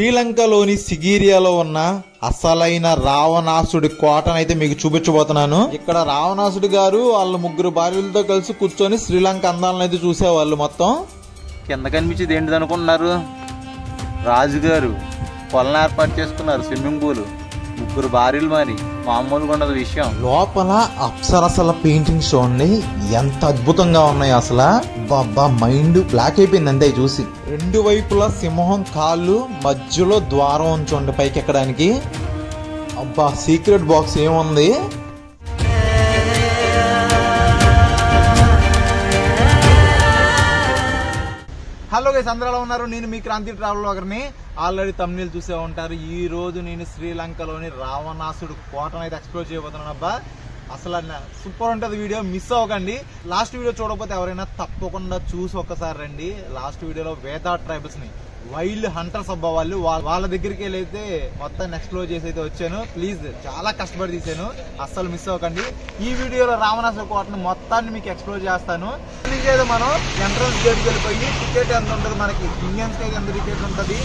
శ్రీలంకలోని సిగిరియాలో ఉన్న అసలైన రావణాసుడి కోటనైతే మీకు చూపించబోతున్నాను. ఇక్కడ రావణాసుడి గారు వాళ్ళ 3 భార్యలతో కలిసి కూర్చొని శ్రీలంక అందాలను అయితే చూసేవాళ్ళు. మొత్తం కింద కనిపించేది ఏంటిది అనుకుంటున్నారు? రాజుగారు కొలను ఏర్పాటు చేసుకున్నారు, స్విమ్మింగ్ పూల్, 3 భార్యలు. మరి మామూలుగా ఉండదు విషయం. లోపల అప్సరసల పెయింటింగ్స్ చూడండి ఎంత అద్భుతంగా ఉన్నాయి. అసలు బాబా మైండ్ బ్లాక్ అయిపోయింది అంతే చూసి. 2 వైపులా సింహం కాళ్ళు, మధ్యలో ద్వారం చూడండి పైకి ఎక్కడానికి. అబ్బా సీక్రెట్ బాక్స్ ఏముంది. హలో గైస్, అందరూ ఎలా ఉన్నారు? నేను మీ క్రాంతి ట్రావెల్ బ్లాగర్ని. ఆల్రెడీ తమ్ముళ్ళు చూసే ఉంటారు. ఈ రోజు నేను శ్రీలంకలోని రావణాసుడు కోటను అయితే ఎక్స్ప్లోర్ చేయబోతున్నాను. అబ్బా అసలు సూపర్ ఉంటుంది వీడియో, మిస్ అవ్వకండి. లాస్ట్ వీడియో చూడకపోతే ఎవరైనా తప్పకుండా చూసి ఒక్కసారి రండి. లాస్ట్ వీడియోలో వేదా ట్రైబల్స్ ని, వైల్డ్ హంటర్స్ అబ్బా వాళ్ళు, వాళ్ళ దగ్గరికి వెళ్ళి అయితే మొత్తాన్ని ఎక్స్ప్లోర్ చేసి అయితే వచ్చాను. ప్లీజ్ చాలా కష్టపడి తీసాను, అస్సలు మిస్ అవ్వకండి. ఈ వీడియోలో రావణాసుడు కోటను మొత్తాన్ని మీకు ఎక్స్ప్లోర్ చేస్తాను. అయితే మనం ఎంట్రన్స్ గేట్కి వెళ్ళిపోయి టికెట్ ఎంత ఉంటుంది, మనకి ఇండియన్స్ కి అయితే ఎంత టికెట్ ఉంటుంది,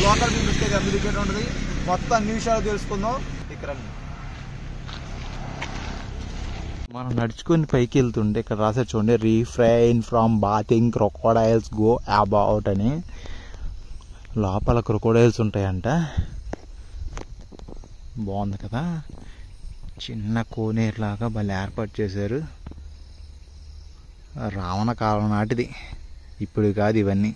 లోకల్ పీపుల్స్ కి అయితే ఎంత టికెట్ ఉంటుంది, మొత్తం అన్ని విషయాలు తెలుసుకుందాం. ఇక్కడ మనం నడుచుకుని పైకి వెళ్తుంటే ఇక్కడ రాసారు చూడండి, refrain from bathing crocodiles go about అని. లోపల క్రొకోడైల్స్ ఉంటాయంట. బాగుంది కదా, చిన్న కోనేరులాగా భలే ఏర్పాటు చేశారు. రావణ కాలం నాటిది, ఇప్పుడు కాదు ఇవన్నీ.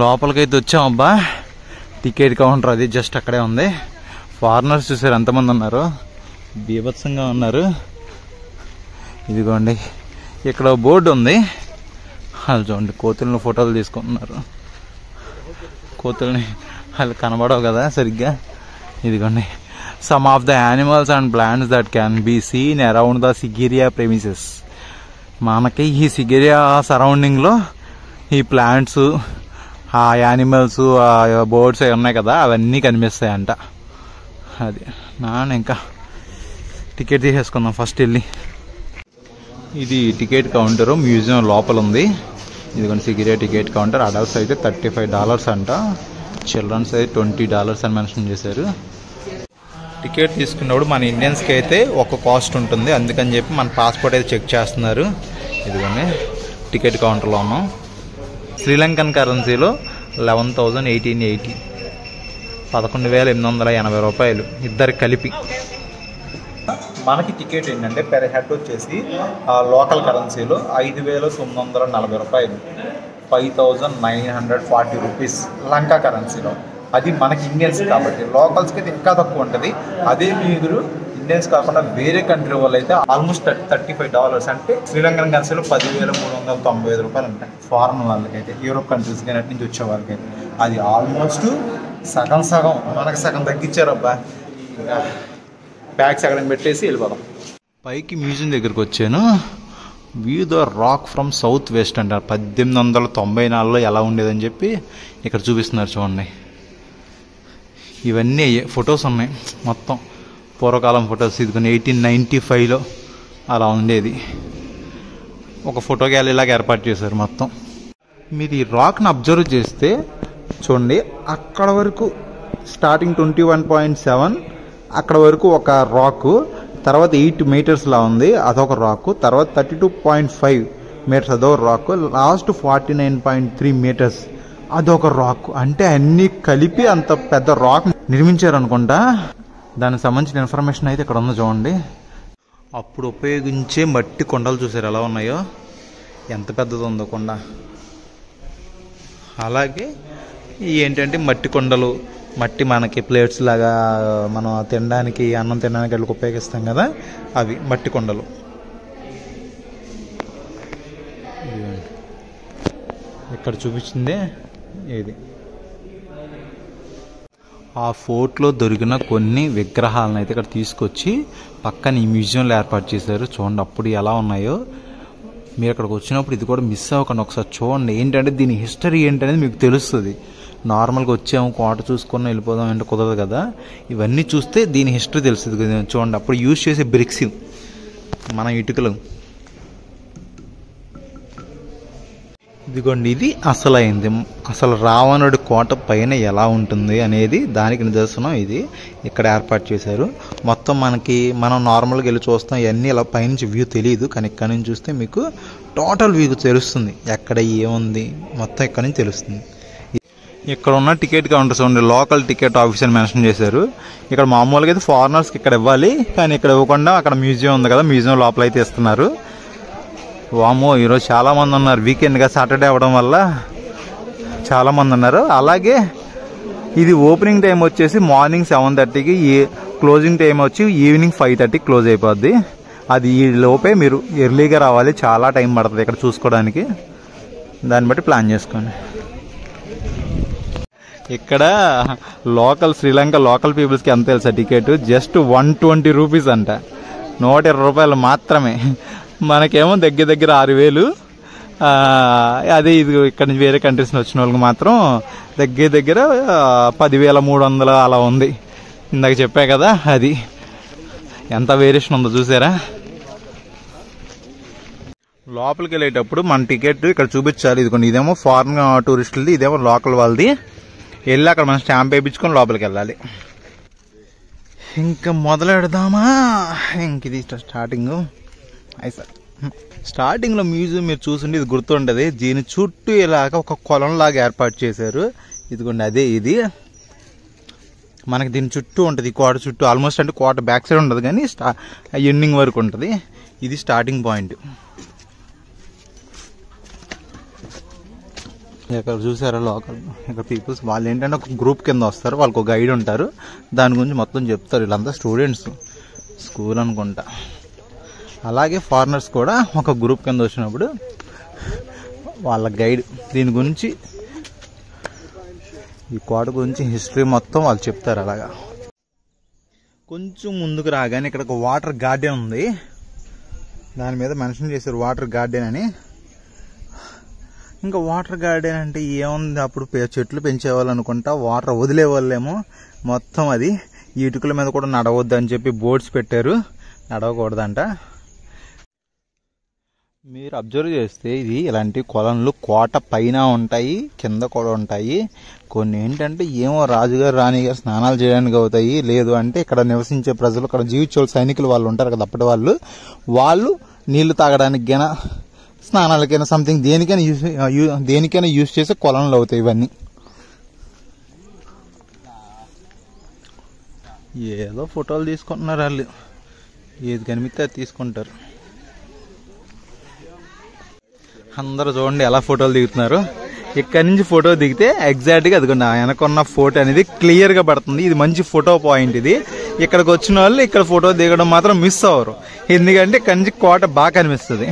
లోపలికైతే వచ్చాం. అబ్బా టికెట్ కౌంటర్ అది జస్ట్ అక్కడే ఉంది. ఫారినర్స్ చూసారు ఎంతమంది ఉన్నారు, బీభత్సంగా ఉన్నారు. ఇదిగోండి ఇక్కడ బోర్డు ఉంది, వాళ్ళు చూడండి కోతులను ఫోటోలు తీసుకుంటున్నారు. కోతుల్ని వాళ్ళు కనబడవు కదా సరిగ్గా. ఇదిగోండి some of the animals and plants that can be seen around the Sigiriya premises. మనకి ఈ సిగిరియా సరౌండింగ్ లో ఈ ప్లాంట్స్, ఆ యానిమల్స్, ఆ బర్డ్స్ అవి ఉన్నాయి కదా, అవన్నీ కనిపిస్తాయంట. అది నాన్న ఇంకా టికెట్ తీసేసుకుందాం ఫస్ట్ వెళ్ళి. ఇది టికెట్ కౌంటర్, మ్యూజియం లోపల ఉంది. ఇదిగోండి సిగిరియా టికెట్ కౌంటర్. అడల్ట్స్ అయితే $35 అంట, చిల్డ్రన్స్ అయితే $20 అని మెన్షన్ చేశారు. టికెట్ తీసుకున్నప్పుడు మన ఇండియన్స్కి అయితే ఒక కాస్ట్ ఉంటుంది, అందుకని చెప్పి మన పాస్పోర్ట్ అయితే చెక్ చేస్తున్నారు. ఇదిగోండి టికెట్ కౌంటర్లో ఉన్నాం. శ్రీలంకన్ కరెన్సీలో 11,880, $11,880 ఇద్దరు కలిపి. మనకి టికెట్ ఏంటంటే పెర్ హెడ్ వచ్చేసి లోకల్ కరెన్సీలో $5,940, $5,940 లంకా కరెన్సీలో. అది మనకి ఇండియన్స్ కాబట్టి, లోకల్స్కి అయితే ఇంకా తక్కువ ఉంటుంది. అదే మీరు ఇండియన్స్ కాకుండా వేరే కంట్రీ వాళ్ళు అయితే ఆల్మోస్ట్ $35 అంటే శ్రీలంకన్ కరెన్సీలో $10,395 ఉంటాయి. ఫారెన్ వాళ్ళకైతే, యూరోప్ కంట్రీస్ కానీ అటు నుంచి వచ్చే వాళ్ళకైతే అది ఆల్మోస్ట్ సగం సగం. మనకు సగం తగ్గించారు. అబ్బా బ్యాగ్స్ అక్కడ పెట్టేసి వెళ్ళిపోదాం. పైకి మ్యూజియం దగ్గరికి వచ్చాను. View the rock from south west అంటారు. 1894లో ఎలా ఉండేదని చెప్పి ఇక్కడ చూపిస్తున్నారు చూడండి. ఇవన్నీ ఫొటోస్ ఉన్నాయి, మొత్తం పూర్వకాలం ఫొటోస్. ఇది కొన్ని 1895లో అలా ఉండేది. ఒక ఫోటో గ్యాలరీ లాగా ఏర్పాటు చేశారు మొత్తం. మీరు ఈ రాక్ని అబ్జర్వ్ చేస్తే చూడండి, అక్కడ వరకు స్టార్టింగ్ 21.7, అక్కడ వరకు ఒక రాక్, తర్వాత 8 మీటర్స్లా ఉంది అదొక రాక్, తర్వాత 32.5 మీటర్స్ అదొక రాక్, లాస్ట్ 49.3 మీటర్స్ అదొక రాక్. అంటే అన్ని కలిపి అంత పెద్ద రాక్ నిర్మించారు అనుకుంటా. దానికి సంబంధించిన ఇన్ఫర్మేషన్ అయితే ఇక్కడ ఉందో చూడండి. అప్పుడు ఉపయోగించే మట్టి కొండలు చూసారు ఎలా ఉన్నాయో, ఎంత పెద్దది ఉందో కొండ. అలాగే ఏంటంటే మట్టి కొండలు, మట్టి మనకి ప్లేట్స్ లాగా మనం తినడానికి, అన్నం తినడానికి అట్లా ఉపయోగిస్తాం కదా, అవి మట్టి కొండలు. ఇక్కడ చూపించిందే ఇది. ఆ ఫోర్ట్లో దొరికిన కొన్ని విగ్రహాలను అయితే ఇక్కడ తీసుకొచ్చి పక్కన ఈ మ్యూజియంలో ఏర్పాటు చేశారు. చూడండి అప్పుడు ఎలా ఉన్నాయో. మీరు అక్కడికి వచ్చినప్పుడు ఇది కూడా మిస్ అవ్వకండి, ఒకసారి చూడండి. ఏంటంటే దీని హిస్టరీ ఏంటనేది మీకు తెలుస్తుంది. నార్మల్గా వచ్చాము కోట చూసుకొని వెళ్ళిపోదాం అంటే కుదరదు కదా. ఇవన్నీ చూస్తే దీని హిస్టరీ తెలుస్తుంది కదా. చూడండి అప్పుడు యూజ్ చేసే బ్రిక్స్, మన ఇటుకలు. ఇదిగోండి, ఇది అసలైంది. అసలు రావణుడి కోట పైన ఎలా ఉంటుంది అనేది దానికి నిదర్శనం ఇది. ఇక్కడ ఏర్పాటు చేశారు. మొత్తం మనం నార్మల్గా వెళ్ళి చూస్తాం, ఇవన్నీ ఇలా పైనుంచి వ్యూ తెలియదు, కానీ ఇక్కడ నుంచి చూస్తే మీకు టోటల్ వ్యూ తెలుస్తుంది. ఎక్కడ ఏముంది మొత్తం ఇక్కడ నుంచి తెలుస్తుంది. ఇక్కడ ఉన్న టికెట్ కౌంటర్స్ ఉండే లోకల్ టికెట్ ఆఫీస్ అని మెన్షన్ చేశారు. ఇక్కడ మామూలుగా అయితే ఫారినర్స్కి ఇక్కడ ఇవ్వాలి, కానీ ఇక్కడ ఇవ్వకుండా అక్కడ మ్యూజియం ఉంది కదా, మ్యూజియం లోపల అయితే ఇస్తున్నారు. వామో, ఈరోజు చాలామంది ఉన్నారు. వీకెండ్గా సాటర్డే అవ్వడం వల్ల చాలామంది ఉన్నారు. అలాగే ఇది ఓపెనింగ్ టైం వచ్చేసి మార్నింగ్ 7:30కి, క్లోజింగ్ టైం వచ్చి ఈవినింగ్ 5:30కి క్లోజ్ అయిపోద్ది. అది ఈ లోపే మీరు ఎర్లీగా రావాలి, చాలా టైం పడుతుంది ఇక్కడ చూసుకోవడానికి. దాన్ని బట్టి ప్లాన్ చేసుకోండి. ఇక్కడ శ్రీలంక లోకల్ పీపుల్స్కి ఎంత తెలుసా టికెట్? జస్ట్ 120 రూపీస్ అంట, 120 రూపాయలు మాత్రమే. మనకేమో దగ్గర 6,000. అదే ఇది ఇక్కడ నుంచి వేరే కంట్రీస్ నుంచి వచ్చిన వాళ్ళకి మాత్రం దగ్గర 10,300 అలా ఉంది. ఇందాక చెప్పా కదా, అది ఎంత వేరియేషన్ ఉందో చూసారా. లోపలికి వెళ్ళేటప్పుడు మన టికెట్ ఇక్కడ చూపించాలి. ఇదిగోండి, ఇదేమో ఫారిన్ టూరిస్టులది, ఇదేమో లోకల్ వాళ్ళది. వెళ్ళి అక్కడ మనం స్టాంప్ వేయించుకొని లోపలికి వెళ్ళాలి. ఇంకా మొదలెడదామా? ఇంక ఇది స్టార్టింగ్. స్టార్టింగ్లో మ్యూజియం మీరు చూసిండి, ఇది గుర్తుంటుంది. దీని చుట్టూ ఇలాగ ఒక కొలంలాగా ఏర్పాటు చేశారు. ఇదిగోండి, అదే ఇది. మనకి దీని చుట్టూ ఉంటుంది, కోట చుట్టూ. ఆల్మోస్ట్ అంటే కోట బ్యాక్ సైడ్ ఉంటుంది, కానీ ఎండింగ్ వరకు ఉంటుంది. ఇది స్టార్టింగ్ పాయింట్. ఇక్కడ చూసారా లోకల్ ఇక్కడ పీపుల్స్, వాళ్ళు ఏంటంటే ఒక గ్రూప్ కింద వస్తారు, వాళ్ళకి ఒక గైడ్ ఉంటారు, దాని గురించి మొత్తం చెప్తారు. వీళ్ళంతా స్టూడెంట్స్, స్కూల్ అనుకుంటా. అలాగే ఫారినర్స్ కూడా ఒక గ్రూప్ కింద వచ్చినప్పుడు వాళ్ళ గైడ్ దీని గురించి, ఈ కోట గురించి హిస్టరీ మొత్తం వాళ్ళు చెప్తారు. అలాగా కొంచెం ముందుకు రాగానే ఇక్కడ ఒక వాటర్ గార్డెన్ ఉంది. దాని మీద మెన్షన్ చేశారు వాటర్ గార్డెన్ అని. ఇంకా వాటర్ గార్డెన్ అంటే ఏముంది, అప్పుడు చెట్లు పెంచేవాళ్ళు అనుకుంటా, వాటర్ వదిలేవాళ్ళేమో. మొత్తం అది ఈ ఇటుకల మీద కూడా నడవద్దు అని చెప్పి బోర్డ్స్ పెట్టారు, నడవకూడదంట. మీరు అబ్జర్వ్ చేస్తే ఇది ఇలాంటి కొలనులు కోట పైన ఉంటాయి, కింద కూడా ఉంటాయి. కొన్ని ఏంటంటే ఏమో రాజుగారు రాణిగారు స్నానాలు చేయడానికి అవుతాయి, లేదు అంటే ఇక్కడ నివసించే ప్రజలు, ఇక్కడ జీవించే సైనికులు వాళ్ళు ఉంటారు కదా, అప్పటి వాళ్ళు నీళ్లు తాగడానికి గైనా స్నానాలకైనా సంథింగ్ దేనికైనా యూజ్ చేసే కొలనులు అవుతాయి ఇవన్నీ. ఏదో ఫోటోలు తీసుకుంటున్నారు వాళ్ళు, ఏది కనిపిస్తే అది తీసుకుంటారు. అందరూ చూడండి ఎలా ఫోటోలు దిగుతున్నారు. ఇక్కడ నుంచి ఫోటో దిగితే ఎగ్జాక్ట్గా అదిగోండి వెనకున్న ఫోటో అనేది క్లియర్గా పడుతుంది. ఇది మంచి ఫోటో పాయింట్. ఇది ఇక్కడికి వచ్చిన వాళ్ళు ఇక్కడ ఫోటో దిగడం మాత్రం మిస్ అవ్వరు, ఎందుకంటే ఇక్కడ నుంచి కోట బాగా కనిపిస్తుంది.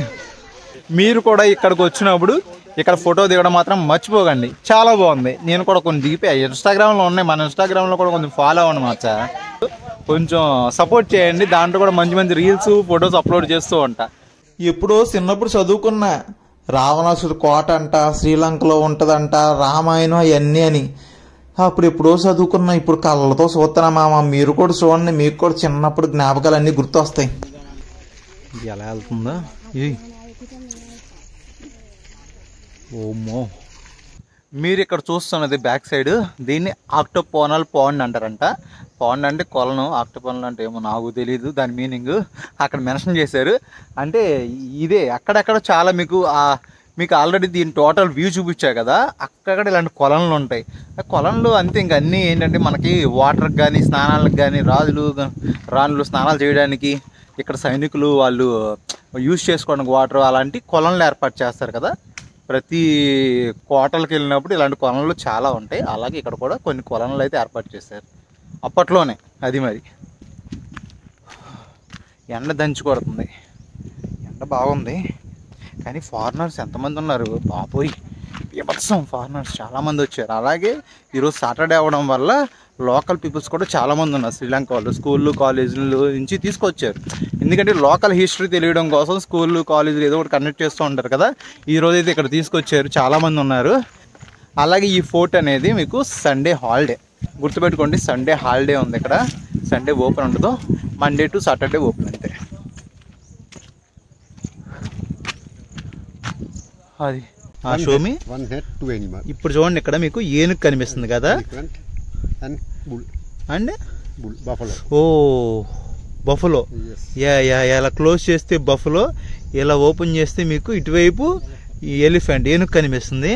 మీరు కూడా ఇక్కడికి వచ్చినప్పుడు ఇక్కడ ఫోటో దిగడం మాత్రం మర్చిపోకండి, చాలా బాగుంది. నేను కూడా కొన్ని దిగిపోయాయి, ఇన్స్టాగ్రామ్లో ఉన్నాయి, మన ఇన్స్టాగ్రామ్లో కూడా కొంచెం ఫాలో అవ్వండి మచ్చా, కొంచెం సపోర్ట్ చేయండి. దాంట్లో కూడా మంచి మంచి రీల్స్ ఫొటోస్ అప్లోడ్ చేస్తూ ఉంటా. ఎప్పుడో చిన్నప్పుడు చదువుకున్న రావణాసుడు కోట అంట, శ్రీలంకలో ఉంటదంట, రామాయణం అవన్నీ అని అప్పుడు ఎప్పుడో చదువుకున్నా, ఇప్పుడు కళ్ళతో చూస్తున్నా మామ. మీరు కూడా చూడండి, మీకు కూడా చిన్నప్పుడు జ్ఞాపకాలు అన్నీ గుర్తొస్తాయి. ఎలా వెళ్తుందో ఇది. ఓమో, మీరు ఇక్కడ చూస్తున్నది బ్యాక్ సైడ్, దీన్ని ఆక్టోపోనల్ పాండ్ అంటారంట. పాండ్ అంటే కొలను, ఆక్టోపోనల్ అంటే ఏమో నాకు తెలీదు దాని మీనింగ్. అక్కడ మెన్షన్ చేశారు. అంటే ఇదే అక్కడక్కడ చాలా మీకు ఆల్రెడీ దీని టోటల్ వ్యూ చూపించా కదా, అక్కడ ఇలాంటి కొలనులు ఉంటాయి. కొలనులు అంతే, ఇంక అన్నీ ఏంటంటే మనకి వాటర్కి కానీ స్నానాలకు కానీ, రాణులు స్నానాలు చేయడానికి, ఇక్కడ సైనికులు వాళ్ళు యూజ్ చేసుకోవడానికి వాటర్, అలాంటి కొలనులు ఏర్పాటు చేస్తారు కదా. ప్రతి కోటలకు వెళ్ళినప్పుడు ఇలాంటి కొలనులు చాలా ఉంటాయి. అలాగే ఇక్కడ కూడా కొన్ని కొలనులు అయితే ఏర్పాటు చేశారు అప్పట్లోనే. అది మరి ఎండ దంచి కొడుతుంది, ఎండ బాగుంది. కానీ ఫారినర్స్ ఎంతమంది ఉన్నారు బాబోయ్, బీభత్సం. ఫారినర్స్ చాలామంది వచ్చారు. అలాగే ఈరోజు సాటర్డే అవ్వడం వల్ల లోకల్ పీపుల్స్ కూడా చాలామంది ఉన్నారు. శ్రీలంక వాళ్ళు స్కూళ్ళు కాలేజీలు నుంచి తీసుకొచ్చారు, ఎందుకంటే లోకల్ హిస్టరీ తెలియడం కోసం స్కూళ్ళు కాలేజీలు ఏదో ఒకటి కండక్ట్ చేస్తూ ఉంటారు కదా. ఈరోజు అయితే ఇక్కడ తీసుకొచ్చారు, చాలామంది ఉన్నారు. అలాగే ఈ ఫోర్ట్ అనేది మీకు సండే హాలిడే, గుర్తుపెట్టుకోండి. సండే హాలిడే ఉంది ఇక్కడ, సండే ఓపెన్ ఉండదు, మండే టు సాటర్డే ఓపెన్ అంతే. అది show me. One head, two animals. ఇప్పుడు చూడండి ఇక్కడ మీకు ఏనుగు కనిపిస్తుంది కదా, Elephant and bull. And Bull, buffalo. Oh buffalo. Yes. Yeah yeah yeah, ఇలా క్లోజ్ చేస్తే బఫలో, ఇలా ఓపెన్ చేస్తే మీకు ఇటువైపు ఈ ఎలిఫెంట్ ఏనుగు కనిపిస్తుంది.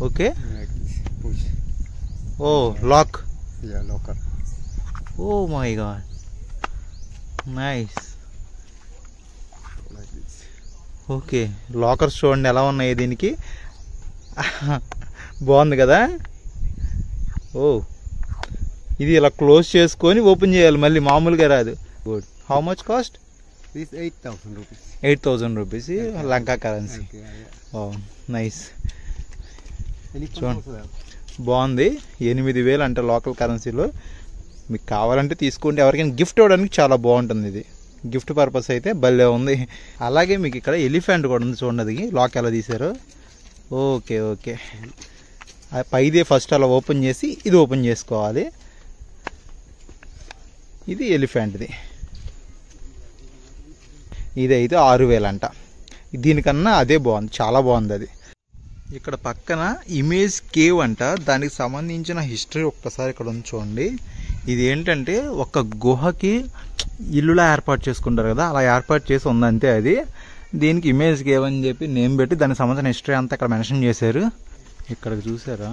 Okay. Like this. Push. Oh lock. Yeah, locker. Oh my god, nice. Like this. Okay, lockers చూడండి ఎలా ఉన్నాయి దీనికి. బాగుంది కదా. ఓ, ఇది ఇలా క్లోజ్ చేసుకొని ఓపెన్ చేయాలి, మళ్ళీ మామూలుగా రాదు. Good. How much cost? This 8,000 rupees. 8,000 rupees Lanka currency. Okay, yeah. Oh nice. Elephant John. also there. బాగుంది. 8,000 అంటే లోకల్ కరెన్సీలో. మీకు కావాలంటే తీసుకోండి, ఎవరికైనా గిఫ్ట్ ఇవ్వడానికి చాలా బాగుంటుంది ఇది. గిఫ్ట్ పర్పస్ అయితే భలే ఉంది. అలాగే మీకు ఇక్కడ ఎలిఫెంట్ కూడా ఉంది చూడండి, అది లాక్ ఎలా తీశారు. ఓకే ఓకే, పైదే ఫస్ట్ అలా ఓపెన్ చేసి ఇది ఓపెన్ చేసుకోవాలి. ఇది ఎలిఫెంట్ది. ఇదైతే 6,000 అంట. దీనికన్నా అదే బాగుంది, చాలా బాగుంది అది. ఇక్కడ పక్కన ఇమేజ్ కేవ్ అంట, దానికి సంబంధించిన హిస్టరీ ఒక్కసారి ఇక్కడ ఉంచండి. ఇది ఏంటంటే ఒక గుహకి ఇల్లులా ఏర్పాటు చేసుకుంటారు కదా, అలా ఏర్పాటు చేసి ఉందంతే అది. దీనికి ఇమేజ్ కేవ్ అని చెప్పి నేమ్ పెట్టి దానికి సంబంధించిన హిస్టరీ అంతా ఇక్కడ మెన్షన్ చేశారు. ఇక్కడికి చూసారా,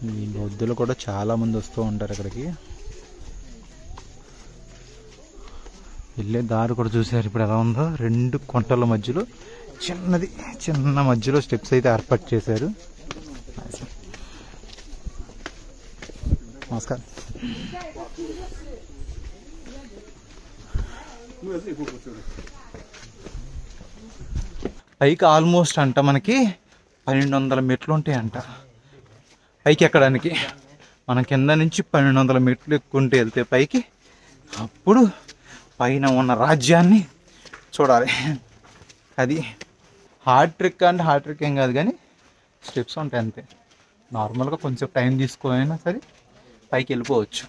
ఈ బౌద్ధులు కూడా చాలా మంది వస్తూ ఉంటారు ఇక్కడికి. వెళ్ళే దారి కూడా చూసారు ఇప్పుడు ఎలా ఉందో, 2 కొండల మధ్యలో చిన్న మధ్యలో స్టెప్స్ అయితే ఏర్పాటు చేశారు. నమస్కారం. పైకి ఆల్మోస్ట్ అంట మనకి 1,200 మెట్లు ఉంటాయంట పైకి ఎక్కడానికి. మన కింద నుంచి 1,200 మెట్లు ఎక్కుంటే వెళ్తే పైకి, అప్పుడు పైన ఉన్న రాజ్యాన్ని చూడాలి. అది హార్డ్ ట్రిక్ అంటే హార్డ్ ట్రిక్ ఏం కాదు, కానీ స్టెప్స్ ఉంటాయి అంతే. నార్మల్గా కొంచెం టైం తీసుకుపోయినా సరే పైకి వెళ్ళిపోవచ్చు.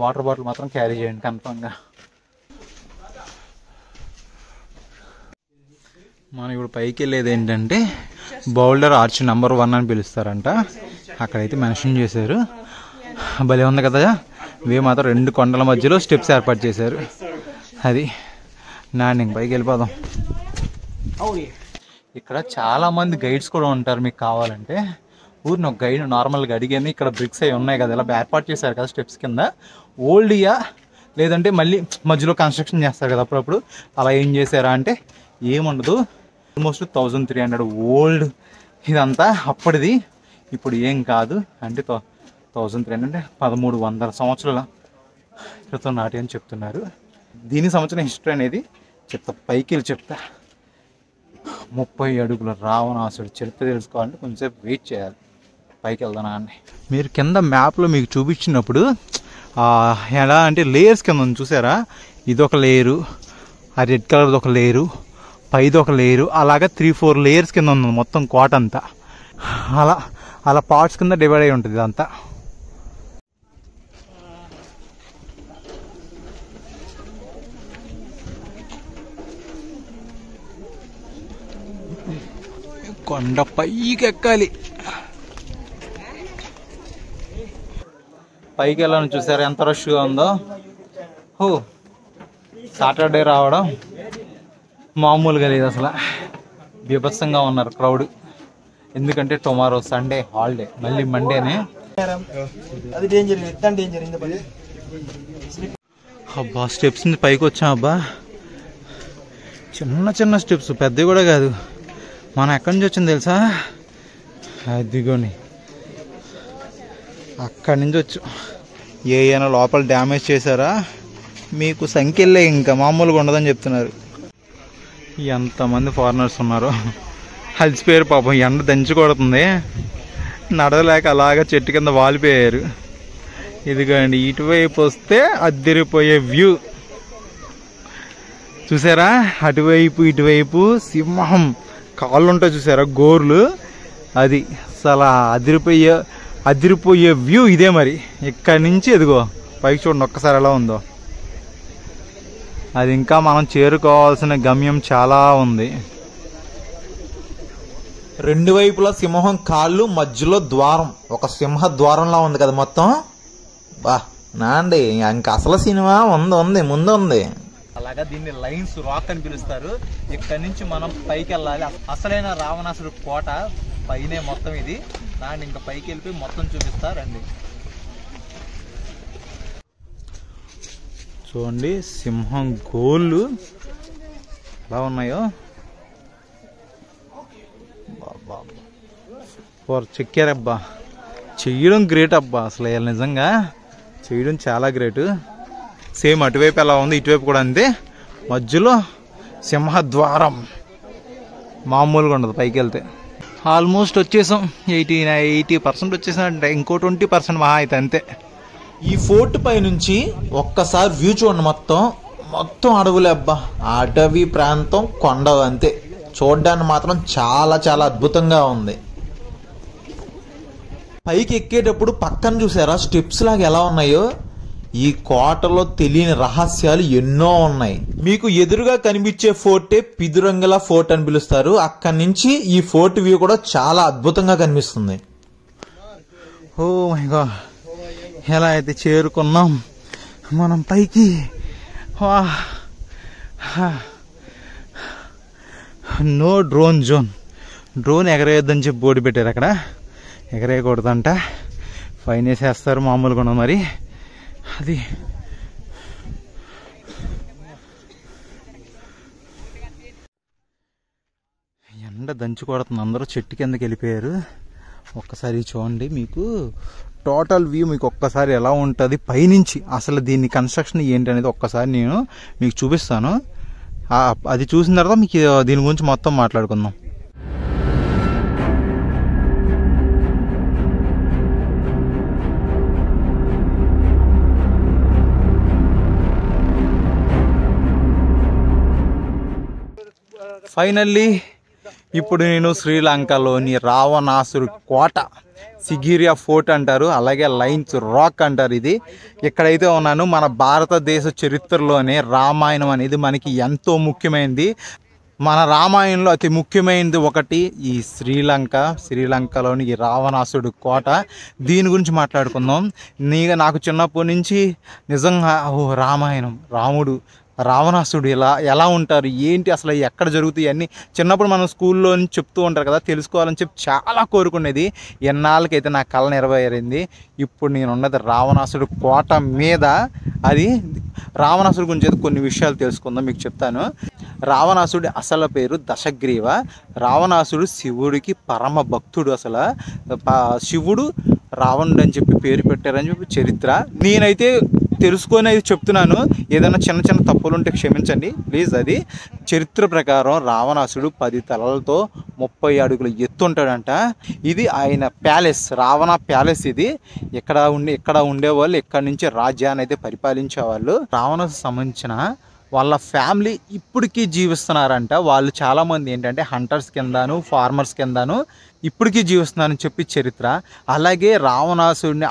వాటర్ బాటిల్ మాత్రం క్యారీ చేయండి కన్ఫామ్గా. మనం ఇప్పుడు పైకి వెళ్ళేది ఏంటంటే బౌల్డర్ ఆర్చ్ నెంబర్ 1 అని పిలుస్తారంట. అక్కడైతే మెన్షన్ చేశారు. భలే ఉంది కదా. ఇవే మాత్రం 2 కొండల మధ్యలో స్టెప్స్ ఏర్పాటు చేశారు. అది నాండింగ్ పైకి వెళ్ళిపోదాం. ఇక్కడ చాలా మంది గైడ్స్ కూడా ఉంటారు. మీకు కావాలంటే ఊరిని ఒక గైడ్ నార్మల్గా అడిగాను. ఇక్కడ బ్రిక్స్ అవి ఉన్నాయి కదా, ఇలా ఏర్పాటు చేశారు కదా స్టెప్స్ కింద. ఓల్డ్యా లేదంటే మళ్ళీ మధ్యలో కన్స్ట్రక్షన్ చేస్తారు కదా అప్పుడప్పుడు, అలా ఏం చేశారా అంటే ఏముండదు. ఆల్మోస్ట్ 1,300 ఓల్డ్ ఇదంతా అప్పటిది. ఇప్పుడు ఏం కాదు అంటే 1,300 అంటే 1,300 సంవత్సరాల క్రితం నాటి అని చెప్తున్నారు. దీనికి సంబంధించిన హిస్టరీ అనేది చెప్తా, పైకి వెళ్ళి చెప్తా. 30 అడుగుల రావణాసుడు చరిత్ర తెలుసుకోవాలంటే కొంచెంసేపు వెయిట్ చేయాలి. పైకి వెళ్దానా అండి. మీరు కింద మ్యాప్లో మీకు చూపించినప్పుడు ఎలా అంటే లేయర్స్ కింద ఉంది చూసారా, ఇదొక లేయరు, ఆ రెడ్ కలర్ది ఒక లేయరు, పైది ఒక లేయరు, అలాగా 3-4 లేయర్స్ కింద ఉంది మొత్తం కోట అంతా. అలా పార్ట్స్ కింద డివైడ్ అయి ఉంటుంది ఇదంతా. కొండ పైకి ఎక్కాలి. పైకి వెళ్ళాలని చూసారా ఎంత రష్గా ఉందో. సాటర్డే రావడం మామూలుగా లేదు అసలు, బీభత్సంగా ఉన్నారు క్రౌడ్. ఎందుకంటే టుమారో సండే హాలిడే, మళ్ళీ మండేనే. అబ్బా స్టెప్స్ పైకి వచ్చాం. అబ్బా చిన్న స్టెప్స్, పెద్దవి కూడా కాదు. మనం ఎక్కడి నుంచి వచ్చింది తెలుసా, అదిగోని అక్కడి నుంచి వచ్చు. ఏమైనా లోపల డ్యామేజ్ చేశారా, మీకు సంఖ్యలే ఇంకా మామూలుగా ఉండదని చెప్తున్నారు. ఎంతమంది ఫారినర్స్ ఉన్నారు. అలసిపోయారు పాపం, ఎండ దంచి కొడుతుంది, నడవలేక అలాగా చెట్టు కింద వాలిపోయారు. ఇదిగోండి ఇటువైపు వస్తే అద్దరిపోయే వ్యూ చూసారా. అటువైపు ఇటువైపు సింహం కాళ్ళు ఉంటాయి చూసారా, గోర్లు. అది అసలు అదిరిపోయే వ్యూ ఇదే. మరి ఇక్కడి నుంచి ఎదుగో పైకి చూడండి ఒక్కసారి ఎలా ఉందో. అది ఇంకా మనం చేరుకోవాల్సిన గమ్యం చాలా ఉంది. రెండు వైపులా సింహం కాళ్ళు, మధ్యలో ద్వారం, ఒక సింహ ద్వారంలా ఉంది కదా మొత్తం. బా నా అండి, ఇంక అసలు సినిమా ఉంది ముందు ఉంది. అలాగా దీన్ని లైన్స్ రాక్ అని పిలుస్తారు. ఇక్కడ నుంచి మనం పైకి వెళ్ళాలి. అసలైన రావణాసుడు కోట పైనే మొత్తం ఇది. దాన్ని ఇంకా పైకి వెళ్ళిపోయి మొత్తం చూపిస్తారండి. చూడండి సింహం గోళ్ళు ఎలా ఉన్నాయో. చెక్కారబ్బా, చెయ్యడం గ్రేట్ అబ్బా. అసలు నిజంగా చేయడం చాలా గ్రేట్. సేమ్ అటువైపు ఎలా ఉంది, ఇటువైపు కూడా అంతే. మధ్యలో సింహద్వారం మామూలుగా ఉండదు పైకి వెళ్తే. ఆల్మోస్ట్ వచ్చేసాం. 80% వచ్చేసాం. ఇంకో 20% మహా అయితే అంతే. ఈ ఫోర్ట్ పై నుంచి ఒక్కసారి వ్యూ చూడండి. మొత్తం అడవులే అబ్బా. అటవీ ప్రాంతం, కొండ అంతే. చూడడానికి మాత్రం చాలా చాలా అద్భుతంగా ఉంది. పైకి ఎక్కేటప్పుడు పక్కన చూసారా స్టెప్స్ లాగా ఎలా ఉన్నాయో. ఈ కోటలో తెలియని రహస్యాలు ఎన్నో ఉన్నాయి. మీకు ఎదురుగా కనిపించే ఫోర్టే పిదురంగల ఫోర్ట్ అని పిలుస్తారు. అక్కడి నుంచి ఈ ఫోర్ట్ వ్యూ కూడా చాలా అద్భుతంగా కనిపిస్తుంది. ఓ మై గాడ్, ఎలా అయితే చేరుకున్నాం మనం పైకి. No drone zone. డ్రోన్ ఎగరేయొద్దని చెప్పి బోర్డు పెట్టారు అక్కడ. ఎగరేయకూడదంట, ఫైన్ వేసేస్తారు మామూలుగా ఉన్నది మరి. అది ఎండ దంచి కొడుతుంది. అందరూ చెట్టు కిందకి వెళ్ళిపోయారు. ఒక్కసారి చూడండి, మీకు టోటల్ వ్యూ మీకు ఒక్కసారి ఎలా ఉంటుంది పైనుంచి. అసలు దీన్ని కన్స్ట్రక్షన్ ఏంటి అనేది ఒక్కసారి నేను మీకు చూపిస్తాను. అది చూసిన తర్వాత మీకు దీని గురించి మొత్తం మాట్లాడుకుందాం. ఫైనల్లీ ఇప్పుడు నేను శ్రీలంకలోని రావణాసురు కోట, సిగిరియా ఫోర్ట్ అంటారు, అలాగే లైన్స్ రాక్ అంటారు. ఇది ఎక్కడైతే ఉన్నాను, మన భారతదేశ చరిత్రలోనే రామాయణం అనేది మనకి ఎంతో ముఖ్యమైనది. మన రామాయణంలో అతి ముఖ్యమైనది ఒకటి ఈ శ్రీలంకలోని ఈ రావణాసుడు కోట. దీని గురించి మాట్లాడుకుందాం. నాకు చిన్నప్పటి నుంచి నిజంగా రామాయణం, రాముడు, రావణాసుడు ఎలా ఉంటారు, ఏంటి, అసలు ఎక్కడ జరుగుతాయి అన్నీ చిన్నప్పుడు మనం స్కూల్లో నుంచి చెప్తూ ఉంటారు కదా, తెలుసుకోవాలని చెప్పి చాలా కోరుకునేది. ఎన్నాళ్ళకైతే నా కళ నెరవేరింది. ఇప్పుడు నేను ఉన్నది రావణాసుడు కోట మీద. అది రావణాసుడు గురించి అయితే కొన్ని విషయాలు తెలుసుకుందాం, మీకు చెప్తాను. రావణాసుడి అసలు పేరు దశగ్రీవ. రావణాసుడు శివుడికి పరమ భక్తుడు. అసలు శివుడు రావణుడు అని చెప్పి పేరు పెట్టారని చెప్పి చరిత్ర. నేనైతే తెలుసుకొని అయితే చెప్తున్నాను. ఏదైనా చిన్న చిన్న తప్పులు ఉంటే క్షమించండి ప్లీజ్. అది చరిత్ర ప్రకారం రావణాసుడు 10 తలలతో 30 అడుగుల ఎత్తు ఉంటాడంట. ఇది ఆయన ప్యాలెస్, రావణ ప్యాలెస్. ఇది ఇక్కడ ఉండేవాళ్ళు, ఇక్కడ నుంచి రాజ్యాన్ని అయితే పరిపాలించేవాళ్ళు. రావణాసుడికి సంబంధించిన వాళ్ళ ఫ్యామిలీ ఇప్పటికీ జీవిస్తున్నారంట. వాళ్ళు చాలామంది ఏంటంటే హంటర్స్ కిందను, ఫార్మర్స్ కిందను ఇప్పటికీ జీవిస్తున్నారని చెప్పి చరిత్ర. అలాగే రావణాసుడిని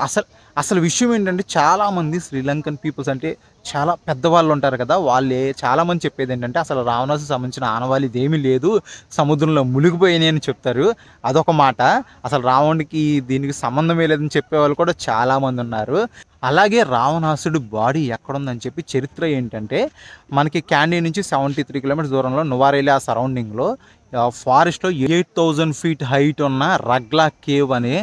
అసలు విషయం ఏంటంటే, చాలామంది శ్రీలంకన్ పీపుల్స్ అంటే చాలా పెద్దవాళ్ళు ఉంటారు కదా, వాళ్ళే చాలామంది చెప్పేది ఏంటంటే అసలు రావణాసుడికి సంబంధించిన ఆనవాళ్ళు ఇదేమీ లేదు, సముద్రంలో మునిగిపోయినాయి అని చెప్తారు. అదొక మాట. అసలు రావణుడికి దీనికి సంబంధమే లేదని చెప్పేవాళ్ళు కూడా చాలామంది ఉన్నారు. అలాగే రావణాసుడు బాడీ ఎక్కడుందని చెప్పి చరిత్ర ఏంటంటే, మనకి క్యాండీ నుంచి 73 కిలోమీటర్స్ దూరంలో నువారేలి ఆ సరౌండింగ్లో ఫారెస్ట్లో 8000 feet హైట్ ఉన్న రగ్లా కేవ్ అనే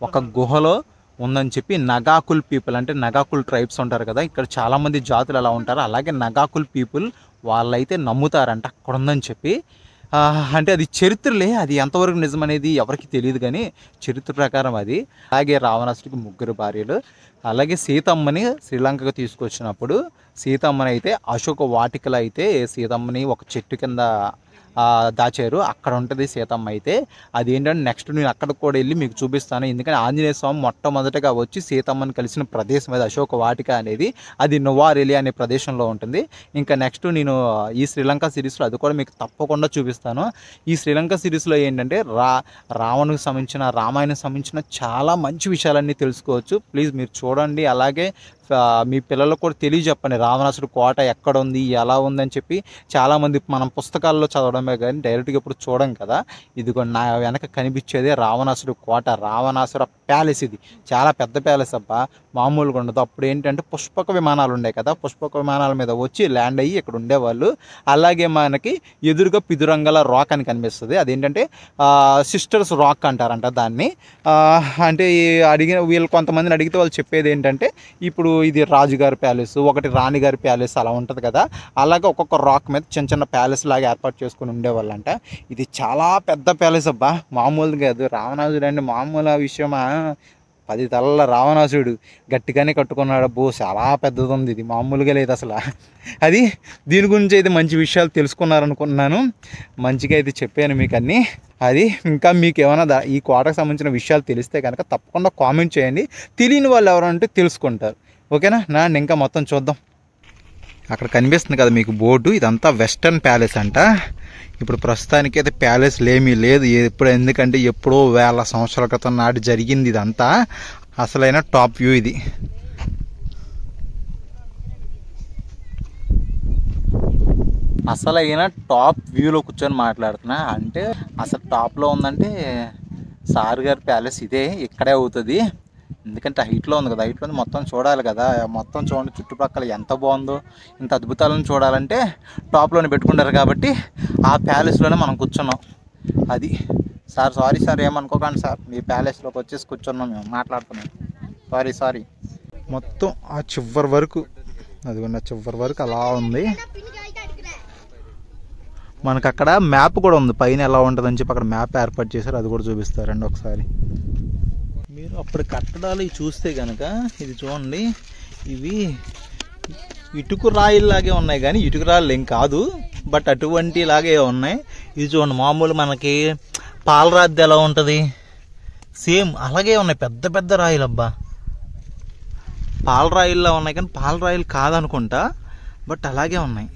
ఒక గుహలో ఉందని చెప్పి నగాకుల్ పీపుల్, అంటే నగాకుల్ ట్రైబ్స్ ఉంటారు కదా, ఇక్కడ చాలామంది జాతులు అలా ఉంటారు. అలాగే నగాకుల్ పీపుల్ వాళ్ళైతే నమ్ముతారంట అక్కడ ఉందని చెప్పి. అంటే అది చరిత్రలే, అది ఎంతవరకు నిజం అనేది ఎవరికి తెలియదు కానీ చరిత్ర ప్రకారం అది. అలాగే రావణాసుడికి 3 భార్యలు. అలాగే సీతమ్మని శ్రీలంకకు తీసుకొచ్చినప్పుడు సీతమ్మని అయితే అశోక వాటికలో అయితే సీతమ్మని ఒక చెట్టు కింద దాచారు. అక్కడ ఉంటుంది సీతమ్మ. అయితే అదేంటంటే నెక్స్ట్ నేను అక్కడికి కూడా వెళ్ళి మీకు చూపిస్తాను. ఎందుకంటే ఆంజనేయ స్వామి మొట్టమొదటిగా వచ్చి సీతమ్మని కలిసిన ప్రదేశం అది అశోక వాటిక అనేది. అది నువారేలి అనే ప్రదేశంలో ఉంటుంది. ఇంకా నెక్స్ట్ నేను ఈ శ్రీలంక సిరీస్లో అది కూడా మీకు తప్పకుండా చూపిస్తాను. ఈ శ్రీలంక సిరీస్లో ఏంటంటే రావణునికి సంబంధించిన, రామాయణానికి సంబంధించిన చాలా మంచి విషయాలన్నీ తెలుసుకోవచ్చు. ప్లీజ్ మీరు చూడండి. అలాగే మీ పిల్లలకు కూడా తెలియజెప్పండి రావణాసుడు కోట ఎక్కడ ఉంది, ఎలా ఉందని చెప్పి. చాలామంది మనం పుస్తకాల్లో చదవడమే కానీ డైరెక్ట్గా ఇప్పుడు చూడం కదా. ఇదిగో నా వెనక కనిపించేది రావణాసుడు కోట, రావణాసుర ప్యాలెస్. ఇది చాలా పెద్ద ప్యాలెస్ అబ్బా, మామూలుగా ఉండదు. అప్పుడు ఏంటంటే పుష్పక విమానాలు ఉండే కదా, పుష్పక విమానాల మీద వచ్చి ల్యాండ్ అయ్యి ఇక్కడ ఉండేవాళ్ళు. అలాగే మనకి ఎదురుగా పిదురంగల రాక్ అని కనిపిస్తుంది. అదేంటంటే సిస్టర్స్ రాక్ అంటారంట దాన్ని. అంటే వీళ్ళు కొంతమందిని అడిగితే వాళ్ళు చెప్పేది ఏంటంటే ఇప్పుడు ఇది రాజుగారి ప్యాలెస్, ఒకటి రాణిగారి ప్యాలెస్ అలా ఉంటుంది కదా. అలాగే ఒక్కొక్క రాక్ మీద చిన్న చిన్న ప్యాలెస్ లాగా ఏర్పాటు చేసుకుని ఉండేవాళ్ళంట. ఇది చాలా పెద్ద ప్యాలెస్ అబ్బా, మామూలు కాదు. రావణాసుడు అంటే మామూలు విషయమా? 10 తలల రావణాసుడు గట్టిగానే కట్టుకున్నాడు అబ్బో, చాలా పెద్దది ఉంది. ఇది మామూలుగా లేదు అసలు. అది దీని గురించి అయితే మంచి విషయాలు తెలుసుకున్నారనుకుంటున్నాను. మంచిగా అయితే చెప్పాను మీకు అన్నీ. అది ఇంకా మీకు ఏమైనా ఈ కోటకు సంబంధించిన విషయాలు తెలిస్తే కనుక తప్పకుండా కామెంట్ చేయండి. తెలియని వాళ్ళు ఎవరంటే తెలుసుకుంటారు. ఓకేనా? ఇంకా మొత్తం చూద్దాం. అక్కడ కనిపిస్తుంది కదా మీకు బోర్డు, ఇదంతా వెస్టర్న్ ప్యాలెస్ అంట. ఇప్పుడు ప్రస్తుతానికి అయితే ప్యాలెస్లు ఏమీ లేదు ఇప్పుడు, ఎందుకంటే ఎప్పుడో 1000 సంవత్సరాల క్రితం నాటి జరిగింది ఇదంతా. అసలైన టాప్ వ్యూ ఇది. అసలైన టాప్ వ్యూలో కూర్చొని మాట్లాడుతున్నా. అంటే అసలు టాప్లో ఉందంటే సార్ గారి ప్యాలెస్ ఇదే, ఇక్కడే అవుతుంది. ఎందుకంటే హైట్లో ఉంది కదా, హైట్లో మొత్తం చూడాలి కదా. మొత్తం చూడండి చుట్టుపక్కల ఎంత బాగుందో. ఇంత అద్భుతాలను చూడాలంటే టాప్లోనే పెట్టుకుంటారు కాబట్టి ఆ ప్యాలెస్లోనే మనం కూర్చున్నాం. అది సార్, సారీ సార్, ఏమనుకోకండి సార్, మీ ప్యాలెస్లోకి వచ్చేసి కూర్చున్నాం, మేము మాట్లాడుతున్నాం. సారీ. మొత్తం ఆ చివరి వరకు, అదిగోండి ఆ చివరి వరకు అలా ఉంది. మనకు అక్కడ మ్యాప్ కూడా ఉంది, పైన ఎలా ఉంటుందని చెప్పి అక్కడ మ్యాప్ ఏర్పాటు చేశారు. అది కూడా చూపిస్తారండి ఒకసారి. మీరు అప్పుడు కట్టడాలు చూస్తే కనుక ఇది చూడండి, ఇవి ఇటుకు రాయిల్లాగే ఉన్నాయి కానీ ఇటుకు రాళ్ళు ఏం కాదు, బట్ అటువంటి లాగే ఉన్నాయి. ఇది చూడండి, మామూలు మనకి పాలరాతి ఎలా ఉంటుంది సేమ్ అలాగే ఉన్నాయి. పెద్ద పెద్ద రాయిలు అబ్బా, పాలరాయిల్లా ఉన్నాయి కానీ పాలరాయిలు కాదనుకుంటా, బట్ అలాగే ఉన్నాయి.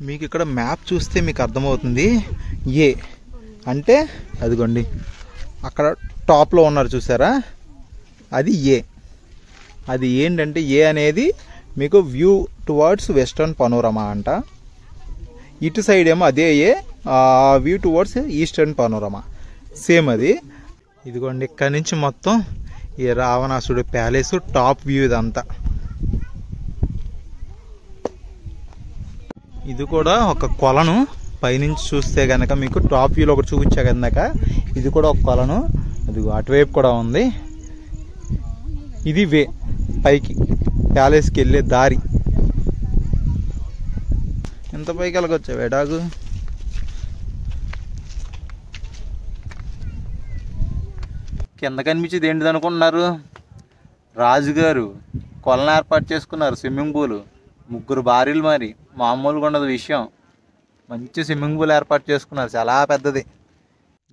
మీకు ఇక్కడ మ్యాప్ చూస్తే మీకు అర్థమవుతుంది. ఏ అంటే అదిగోండి అక్కడ టాప్లో ఉన్నారు చూసారా, అది ఏ. అది ఏంటంటే ఏ అనేది మీకు వ్యూ టువర్డ్స్ వెస్టర్న్ పనోరమా అంట. ఇటు సైడ్ ఏమో అదే a, view towards eastern panorama same అది. ఇదిగోండి ఇక్కడ నుంచి మొత్తం ఈ రావణాసుడు ప్యాలెస్ టాప్ వ్యూ ఇదంతా. ఇది కూడా ఒక కొలను, పైనుంచి చూస్తే కనుక మీకు టాప్ వ్యూలో ఒకటి చూపించా కనుక ఇది కూడా ఒక కొలను. అది అటువైపు కూడా ఉంది. ఇది వే పైకి ప్యాలెస్కి వెళ్ళే దారి. ఎంత పైకి వెళ్ళకొచ్చావే డాగు? కింద కనిపించేది ఏంటిది అనుకుంటున్నారు? రాజుగారు కొలను ఏర్పాటు చేసుకున్నారు, స్విమ్మింగ్ పూల్. 3 భార్యలు, మరి మామూలుగా ఉండదు విషయం. మంచి స్విమ్మింగ్ పూల్ ఏర్పాటు చేసుకున్నారు, చాలా పెద్దది.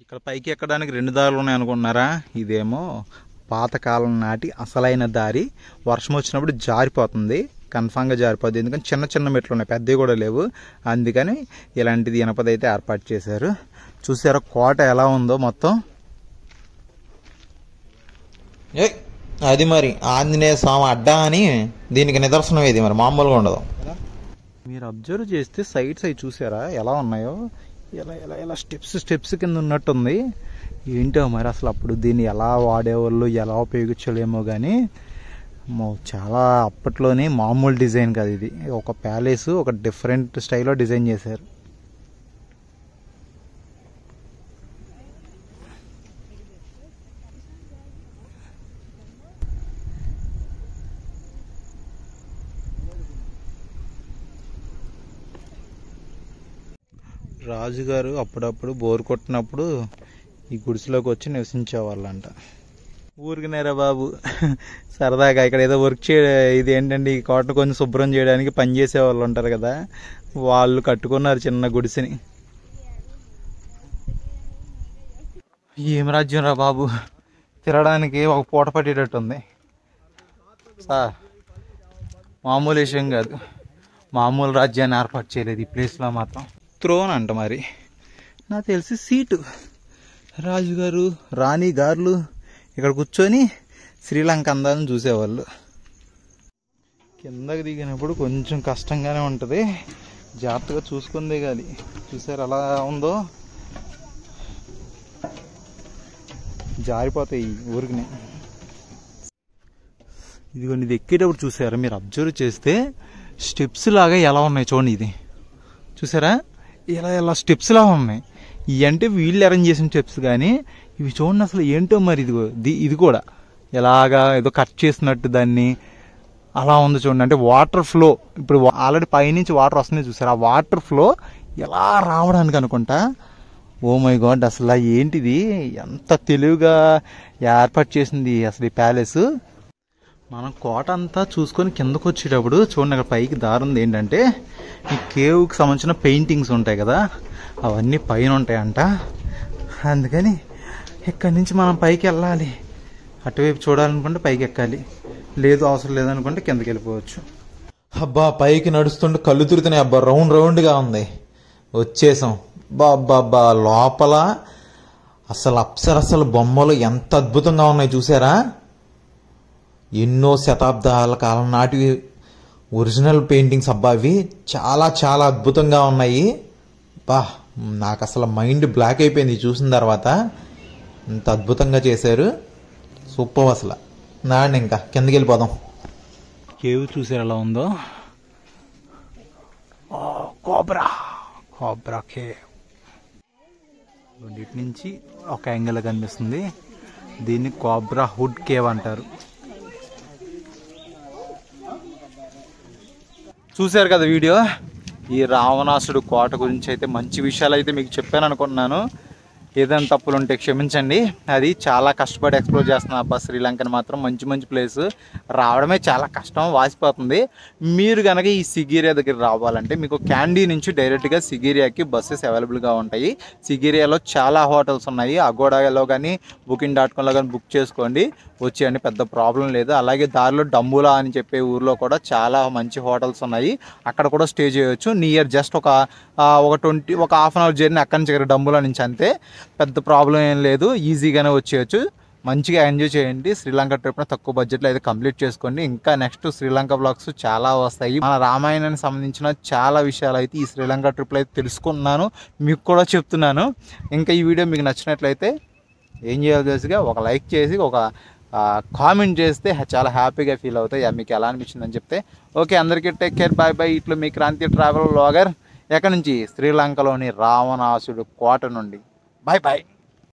ఇక్కడ పైకి ఎక్కడానికి 2 దారులు ఉన్నాయి అనుకుంటున్నారా? ఇదేమో పాతకాలం నాటి అసలైన దారి. వర్షం వచ్చినప్పుడు జారిపోతుంది, కన్ఫామ్గా జారిపోద్ది. ఎందుకంటే చిన్న చిన్న మెట్లు ఉన్నాయి, పెద్దవి కూడా లేవు. అందుకని ఇలాంటిది ఇనపదైతే ఏర్పాటు చేశారు. చూసారా కోట ఎలా ఉందో మొత్తం. అది మరి ఆంజనేయ స్వామి అడ్డా అని దీనికి నిదర్శనం ఇది, మరి మామూలుగా ఉండదు. మీరు అబ్జర్వ్ చేస్తే సైడ్స్ అవి చూసారా ఎలా ఉన్నాయో, ఎలా స్టెప్స్ కింద ఉన్నట్టుంది. ఏంటో మరి అసలు అప్పుడు దీన్ని ఎలా వాడేవాళ్ళు, ఎలా ఉపయోగించలేమో కానీ చాలా అప్పట్లోనే మామూలు డిజైన్ కాదు ఇది. ఒక ప్యాలెస్ ఒక డిఫరెంట్ స్టైల్లో డిజైన్ చేశారు. రాజుగారు అప్పుడప్పుడు బోర్ కొట్టినప్పుడు ఈ గుడిసెలోకి వచ్చి నివసించేవాళ్ళంట. ఊరికినేరా బాబు, సరదాగా ఇక్కడ ఏదో వర్క్ ఇది ఏంటంటే ఈ కోటను కొంచెం శుభ్రం చేయడానికి పనిచేసే వాళ్ళు ఉంటారు కదా, వాళ్ళు కట్టుకున్నారు చిన్న గుడిసెని. ఏం రాజ్యం రా బాబు, తిరగడానికి ఒక పూట పట్టేటట్టుంది సార్. మామూలు విషయం కాదు, మామూలు రాజ్యాన్ని ఏర్పాటు చేయలేదు ఈ ప్లేస్లో మాత్రం. త్రోన్ అంట మరి, నాకు తెలిసి సీటు. రాజుగారు రాణి గారులు ఇక్కడ కూర్చొని శ్రీలంక అందాలను చూసేవాళ్ళు. కిందకి దిగినప్పుడు కొంచెం కష్టంగానే ఉంటుంది, జాగ్రత్తగా చూసుకొని దిగాలి. చూసారు అలా ఉందో, జారిపోతాయి ఊరికినే. ఇదిగోండి, ఇది ఎక్కేటప్పుడు చూసారా మీరు అబ్జర్వ్ చేస్తే స్టెప్స్ లాగా ఎలా ఉన్నాయి చూడండి. ఇది చూసారా ఇలా స్టెప్స్ లాగా ఉన్నాయి. ఇవి అంటే వీళ్ళు అరేంజ్ చేసిన స్టెప్స్, కానీ ఇవి చూడండి అసలు ఏంటో మరి. ఇది కూడా ఎలాగా ఏదో కట్ చేసినట్టు దాన్ని అలా ఉంది చూడండి. అంటే వాటర్ ఫ్లో, ఇప్పుడు ఆల్రెడీ పైనుంచి వాటర్ వస్తుంది చూసారు, ఆ వాటర్ ఫ్లో ఎలా రావడానికి అనుకుంటా. ఓ మై గాడ్, అసలు ఏంటిది, ఎంత తెలివిగా ఏర్పాటు చేసింది అసలు ఈ ప్యాలెస్. మనం కోట అంతా చూసుకొని కిందకు వచ్చేటప్పుడు చూడండి, అక్కడ పైకి దారి ఉంది. ఏంటంటే ఈ కేవ్కి సంబంధించిన పెయింటింగ్స్ ఉంటాయి కదా, అవన్నీ పైన ఉంటాయంట. అందుకని ఇక్కడి నుంచి మనం పైకి వెళ్ళాలి. అటువైపు చూడాలనుకుంటే పైకి ఎక్కాలి, లేదు అవసరం లేదనుకుంటే కిందకి వెళ్ళిపోవచ్చు. అబ్బా పైకి నడుస్తుంటే కళ్ళు తిరుగుతున్నాయి. అబ్బా రౌండ్గా ఉంది. వచ్చేసాం. బాబ్బా లోపల అసలు అప్సరసల బొమ్మలు ఎంత అద్భుతంగా ఉన్నాయి చూసారా. ఎన్నో శతాబ్దాల కాలం నాటి ఒరిజినల్ పెయింటింగ్స్. అబ్బా అవి చాలా చాలా అద్భుతంగా ఉన్నాయి. బా నాకు అసలు మైండ్ బ్లాక్ అయిపోయింది చూసిన తర్వాత. ఇంత అద్భుతంగా చేశారు, సూపర్ అసలు. నాండి ఇంకా కిందకి వెళ్ళిపోదాం. కేవ్ చూసారు ఎలా ఉందో. కోబ్రా కేవ్ ఇటు నుంచి ఒక యాంగిల్ కనిపిస్తుంది. దీన్ని కోబ్రా హుడ్ కేవ్ అంటారు. చూశారు కదా వీడియో. ఈ రావణాసుడు కోట గురించి అయితే మంచి విషయాలు అయితే మీకు చెప్పాను అనుకుంటున్నాను. ఏదైనా తప్పులు ఉంటే క్షమించండి. అది చాలా కష్టపడి ఎక్స్ప్లోర్ చేస్తున్నా అబ్బా శ్రీలంకని మాత్రం. మంచి ప్లేస్, రావడమే చాలా కష్టం, వాసిపోతుంది. మీరు కనుక ఈ సిగిరియా దగ్గర రావాలంటే మీకు క్యాండీ నుంచి డైరెక్ట్గా సిగిరియాకి బస్సెస్ అవైలబుల్గా ఉంటాయి. సిగిరియాలో చాలా హోటల్స్ ఉన్నాయి. అగోడాలో కానీ booking.comలో కానీ బుక్ చేసుకోండి, వచ్చేయండి, పెద్ద ప్రాబ్లం లేదు. అలాగే దారిలో డంబులా అని చెప్పే ఊర్లో కూడా చాలా మంచి హోటల్స్ ఉన్నాయి, అక్కడ కూడా స్టే చేయొచ్చు. నియర్ జస్ట్ ఒక హాఫ్ అన్ అవర్ జర్నీ అక్కడి నుంచి ఇక్కడ డంబులా నుంచి, అంతే. పెద్ద ప్రాబ్లం ఏం లేదు, ఈజీగానే వచ్చేయచ్చు. మంచిగా ఎంజాయ్ చేయండి. శ్రీలంక ట్రిప్ని తక్కువ బడ్జెట్లో అయితే కంప్లీట్ చేసుకోండి. ఇంకా నెక్స్ట్ శ్రీలంక బ్లాగ్స్ చాలా వస్తాయి. మన రామాయణానికి సంబంధించిన చాలా విషయాలు అయితే ఈ శ్రీలంక ట్రిప్లో అయితే తెలుసుకున్నాను, మీకు కూడా చెప్తున్నాను. ఇంకా ఈ వీడియో మీకు నచ్చినట్లయితే ఏం చేయాలి తెలుసుగా, ఒక లైక్ చేసి ఒక కామెంట్ చేస్తే చాలా హ్యాపీగా ఫీల్ అవుతాయి. మీకు ఎలా అనిపించిందని చెప్తే. ఓకే, అందరికీ టేక్ కేర్, బాయ్ బాయ్. ఇట్లా మీ క్రాంతి ట్రావెల్ వ్లాగర్ ఎక్కడి నుంచి, శ్రీలంకలోని రావణాసుడు కోట నుండి. Bye bye.